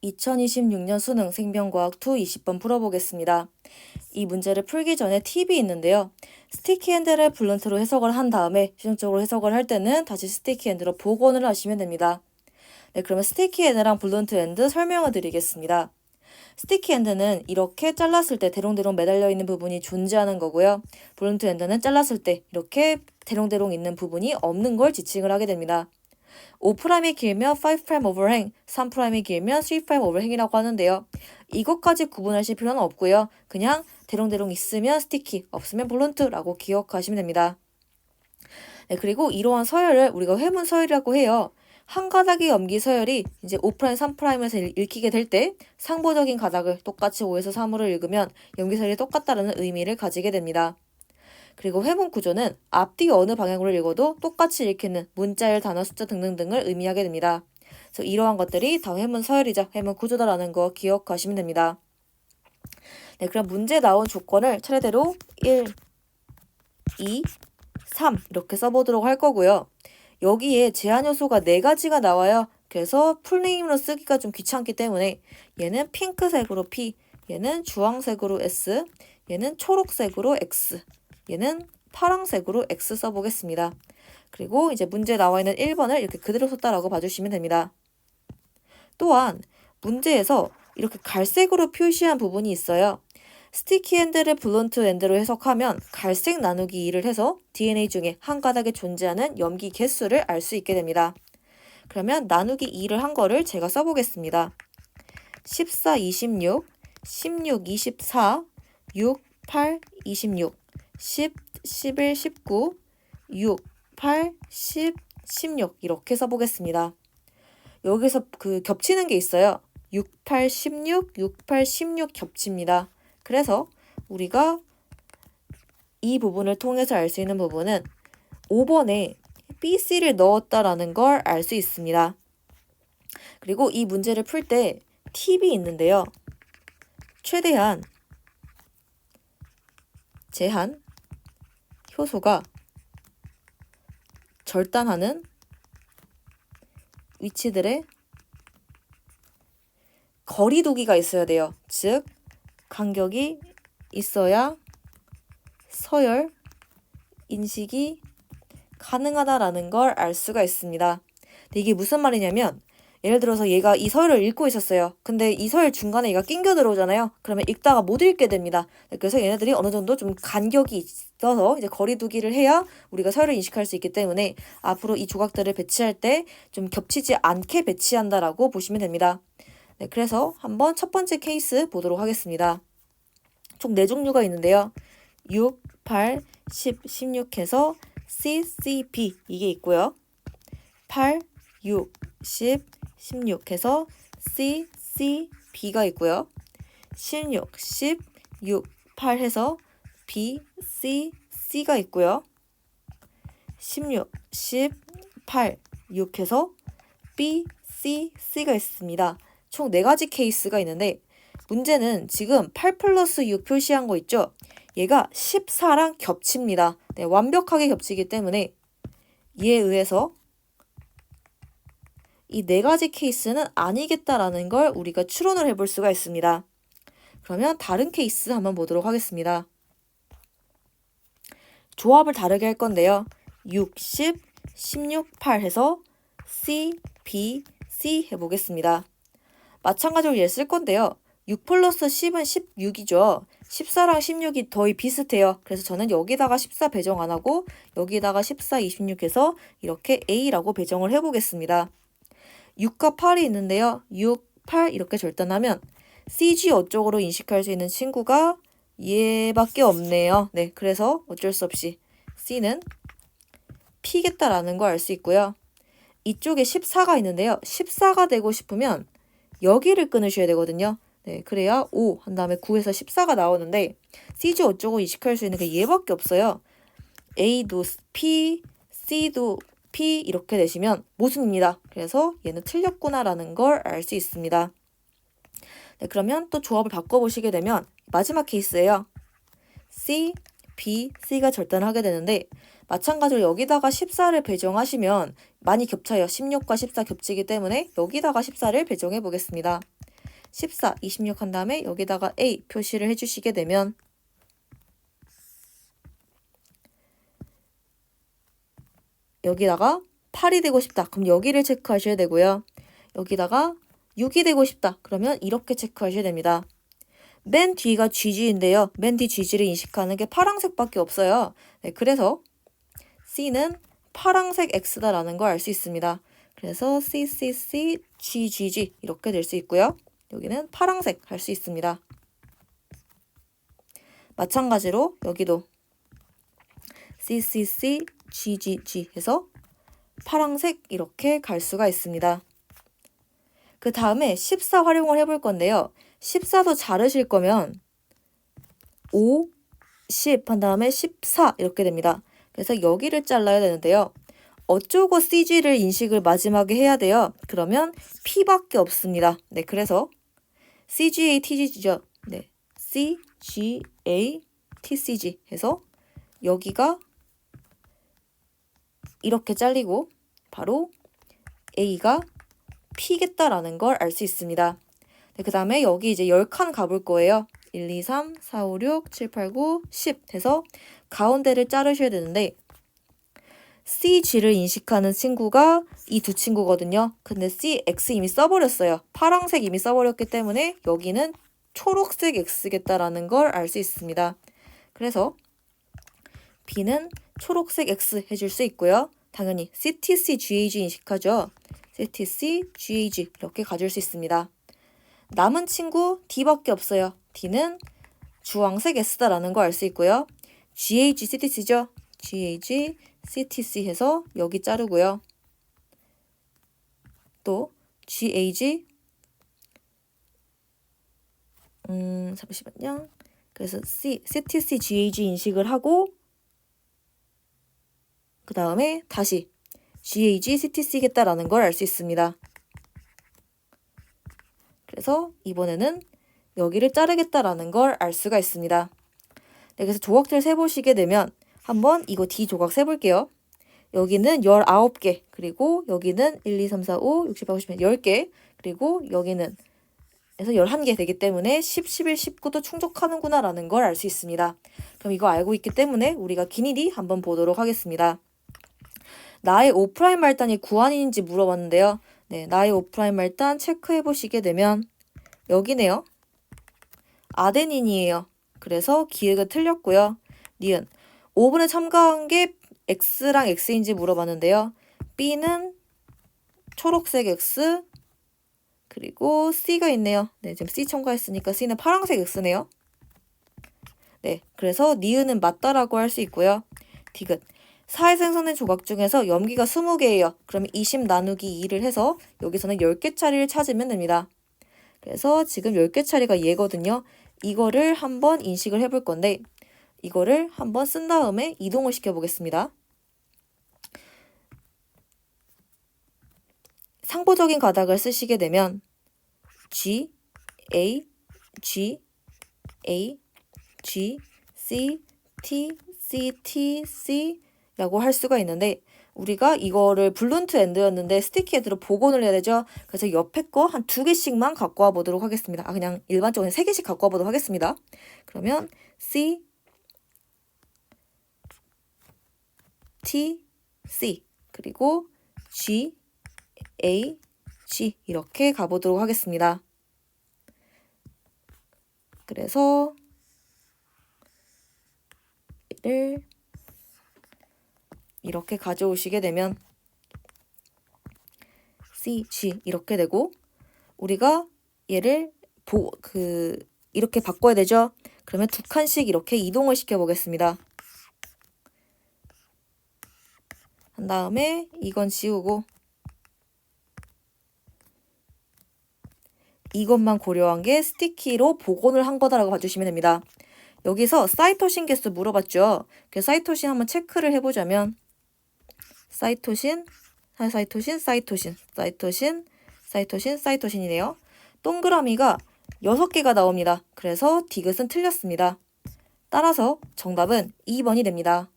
2026년 수능 생명과학 2 20번 풀어보겠습니다. 이 문제를 풀기 전에 팁이 있는데요. 스티키핸드를 블런트로 해석을 한 다음에 최종적으로 해석을 할 때는 다시 스티키핸드로 복원을 하시면 됩니다. 네, 그러면 스티키핸드랑 블런트핸드 설명을 드리겠습니다. 스티키핸드는 이렇게 잘랐을 때 대롱대롱 매달려 있는 부분이 존재하는 거고요. 블런트핸드는 잘랐을 때 이렇게 대롱대롱 있는 부분이 없는 걸 지칭을 하게 됩니다. 5'이 길면 5' 오버행, 3'이 길면 3' 오버행이라고 하는데요. 이것까지 구분하실 필요는 없고요. 그냥 대롱대롱 있으면 스티키, 없으면 블런트라고 기억하시면 됩니다. 네, 그리고 이러한 서열을 우리가 회문 서열이라고 해요. 한 가닥의 염기 서열이 이제 5', 3'에서 읽히게 될 때 상보적인 가닥을 똑같이 5에서 3으로 읽으면 염기 서열이 똑같다는 의미를 가지게 됩니다. 그리고 회문 구조는 앞뒤 어느 방향으로 읽어도 똑같이 읽히는 문자열, 단어, 숫자 등등등을 의미하게 됩니다. 그래서 이러한 것들이 다 회문 서열이자 회문 구조다라는 거 기억하시면 됩니다. 네, 그럼 문제 나온 조건을 차례대로 1, 2, 3 이렇게 써보도록 할 거고요. 여기에 제한 요소가 4가지가 나와요. 그래서 풀네임으로 쓰기가 좀 귀찮기 때문에 얘는 핑크색으로 P, 얘는 주황색으로 S, 얘는 초록색으로 X, 얘는 파란색으로 X 써보겠습니다. 그리고 이제 문제에 나와 있는 1번을 이렇게 그대로 썼다라고 봐주시면 됩니다. 또한 문제에서 이렇게 갈색으로 표시한 부분이 있어요. 스티키핸드를 블런트핸드로 해석하면 갈색 나누기 2를 해서 DNA 중에 한 가닥에 존재하는 염기 개수를 알 수 있게 됩니다. 그러면 나누기 2를 한 거를 제가 써보겠습니다. 14, 26, 16, 24, 6, 8, 26, 10, 11, 19, 6, 8, 10, 16 이렇게 써보겠습니다. 여기서 그 겹치는 게 있어요. 6, 8, 16, 6, 8, 16 겹칩니다. 그래서 우리가 이 부분을 통해서 알 수 있는 부분은 5번에 BC를 넣었다라는 걸 알 수 있습니다. 그리고 이 문제를 풀 때 팁이 있는데요. 최대한 제한 효소가 절단하는 위치들의 거리두기가 있어야 돼요. 즉 간격이 있어야 서열 인식이 가능하다라는 걸 알 수가 있습니다. 근데 이게 무슨 말이냐면 예를 들어서 얘가 이 서열을 읽고 있었어요. 근데 이 서열 중간에 얘가 낑겨 들어오잖아요. 그러면 읽다가 못 읽게 됩니다. 그래서 얘네들이 어느 정도 좀 간격이 있어서 이제 거리두기를 해야 우리가 서열을 인식할 수 있기 때문에 앞으로 이 조각들을 배치할 때 좀 겹치지 않게 배치한다라고 보시면 됩니다. 네, 그래서 한번 첫 번째 케이스 보도록 하겠습니다. 총 4종류가 있는데요. 6, 8, 10, 16 해서 C, C, B 이게 있고요. 8, 6, 10, 16 해서 C, C, B가 있고요. 16, 10, 6, 8 해서 B, C, C가 있고요. 16, 10, 8, 6 해서 B, C, C가 있습니다. 총 4가지 케이스가 있는데 문제는 지금 8 플러스 6 표시한 거 있죠? 얘가 14랑 겹칩니다. 네, 완벽하게 겹치기 때문에 이에 의해서 이 4가지 케이스는 아니겠다라는 걸 우리가 추론을 해볼 수가 있습니다. 그러면 다른 케이스 한번 보도록 하겠습니다. 조합을 다르게 할 건데요. 60, 16, 8 해서 C, B, C 해보겠습니다. 마찬가지로 얘를 쓸 건데요. 6 플러스 10은 16이죠. 14랑 16이 거의 비슷해요. 그래서 저는 여기다가 14 배정 안 하고 여기다가 14, 26 해서 이렇게 A라고 배정을 해보겠습니다. 6과 8이 있는데요. 6, 8 이렇게 절단하면 CG 어쪽으로 인식할 수 있는 친구가 얘밖에 없네요. 네, 그래서 어쩔 수 없이 C는 P겠다라는 걸 알 수 있고요. 이쪽에 14가 있는데요. 14가 되고 싶으면 여기를 끊으셔야 되거든요. 네, 그래야 5 한 다음에 9에서 14가 나오는데 CG 어쩌고 인식할 수 있는 게 얘밖에 없어요. A도 P, C도 P 이렇게 되시면 모순입니다. 그래서 얘는 틀렸구나라는 걸 알 수 있습니다. 네, 그러면 또 조합을 바꿔보시게 되면 마지막 케이스예요. C, B, C가 절단하게 되는데 마찬가지로 여기다가 14를 배정하시면 많이 겹쳐요. 16과 14 겹치기 때문에 여기다가 14를 배정해 보겠습니다. 14, 26 한 다음에 여기다가 A 표시를 해주시게 되면 여기다가 8이 되고 싶다. 그럼 여기를 체크하셔야 되고요. 여기다가 6이 되고 싶다. 그러면 이렇게 체크하셔야 됩니다. 맨 뒤가 GG인데요. 맨 뒤 GG를 인식하는 게 파란색밖에 없어요. 네, 그래서 C는 파란색 X다라는 걸 알 수 있습니다. 그래서 CCC, GGG 이렇게 될 수 있고요. 여기는 파란색 할 수 있습니다. 마찬가지로 여기도 CCC, GGG 해서 파란색 이렇게 갈 수가 있습니다. 그 다음에 14 활용을 해볼 건데요. 14도 자르실 거면 5, 10 한 다음에 14 이렇게 됩니다. 그래서 여기를 잘라야 되는데요. 어쩌고 CG를 인식을 마지막에 해야 돼요. 그러면 P밖에 없습니다. 네, 그래서 CGA, TGG죠. 네, CGA, TCG 해서 여기가 이렇게 잘리고 바로 A가 P겠다라는 걸 알 수 있습니다. 네, 그 다음에 여기 이제 10칸 가볼 거예요. 1, 2, 3, 4, 5, 6, 7, 8, 9, 10 해서 가운데를 자르셔야 되는데 CG를 인식하는 친구가 이 두 친구거든요. 근데 CX 이미 써버렸어요. 파란색 이미 써버렸기 때문에 여기는 초록색 X겠다라는 걸 알 수 있습니다. 그래서 B는 초록색 X 해줄 수 있고요. 당연히 CTC, GAG 인식하죠. CTC, GAG 이렇게 가질 수 있습니다. 남은 친구 D밖에 없어요. D는 주황색 S다라는 거 알 수 있고요. GAG, CTC죠. GAG, CTC 해서 여기 자르고요. 또 GAG 잠시만요. 그래서 CTC, GAG 인식을 하고 그 다음에 다시 GAG, CTC겠다라는 걸 알 수 있습니다. 그래서 이번에는 여기를 자르겠다라는 걸 알 수가 있습니다. 네, 그래서 조각들 세보시게 되면 한번 이거 D 조각 세볼게요. 여기는 19개, 그리고 여기는 1, 2, 3, 4, 5, 6, 7, 8, 9, 10, 10개, 그리고 여기는 해서 11개 되기 때문에 10, 11, 19도 충족하는구나 라는 걸 알 수 있습니다. 그럼 이거 알고 있기 때문에 우리가 길이 한번 보도록 하겠습니다. 나의 O' 말단이 구한인지 물어봤는데요. 네, 나의 O' 말단 체크해 보시게 되면 여기네요. 아데닌이에요. 그래서 기획은 틀렸고요. 니은 5분에 첨가한 게 X랑 X인지 물어봤는데요. B는 초록색 X 그리고 C가 있네요. 네, 지금 C 첨가했으니까 C는 파란색 X네요. 네, 그래서 니은은 맞다라고 할 수 있고요. 디귿 사회 생성된 조각 중에서 염기가 20개예요. 그러면 20 나누기 2를 해서 여기서는 10개짜리를 찾으면 됩니다. 그래서 지금 10개짜리가 얘거든요. 이거를 한번 인식을 해볼 건데 이거를 한번 쓴 다음에 이동을 시켜보겠습니다. 상보적인 가닥을 쓰시게 되면 G, A, G, A, G, C, T, C, T, C 라고 할 수가 있는데 우리가 이거를 블룬트 엔드였는데 스티키 엔드로 복원을 해야 되죠. 그래서 옆에 거 한 2개씩만 갖고 와 보도록 하겠습니다. 그냥 일반적으로 3개씩 갖고 와 보도록 하겠습니다. 그러면 C, T, C 그리고 G, A, G 이렇게 가보도록 하겠습니다. 그래서 얘를 이렇게 가져오시게 되면 C, G 이렇게 되고 우리가 얘를 이렇게 바꿔야 되죠. 그러면 2칸씩 이렇게 이동을 시켜보겠습니다. 한 다음에 이건 지우고 이것만 고려한 게 스티키로 복원을 한 거다라고 봐주시면 됩니다. 여기서 사이토신 개수 물어봤죠. 그래서 사이토신 한번 체크를 해보자면 사이토신이네요. 동그라미가 6개가 나옵니다. 그래서 디귿은 틀렸습니다. 따라서 정답은 2번이 됩니다.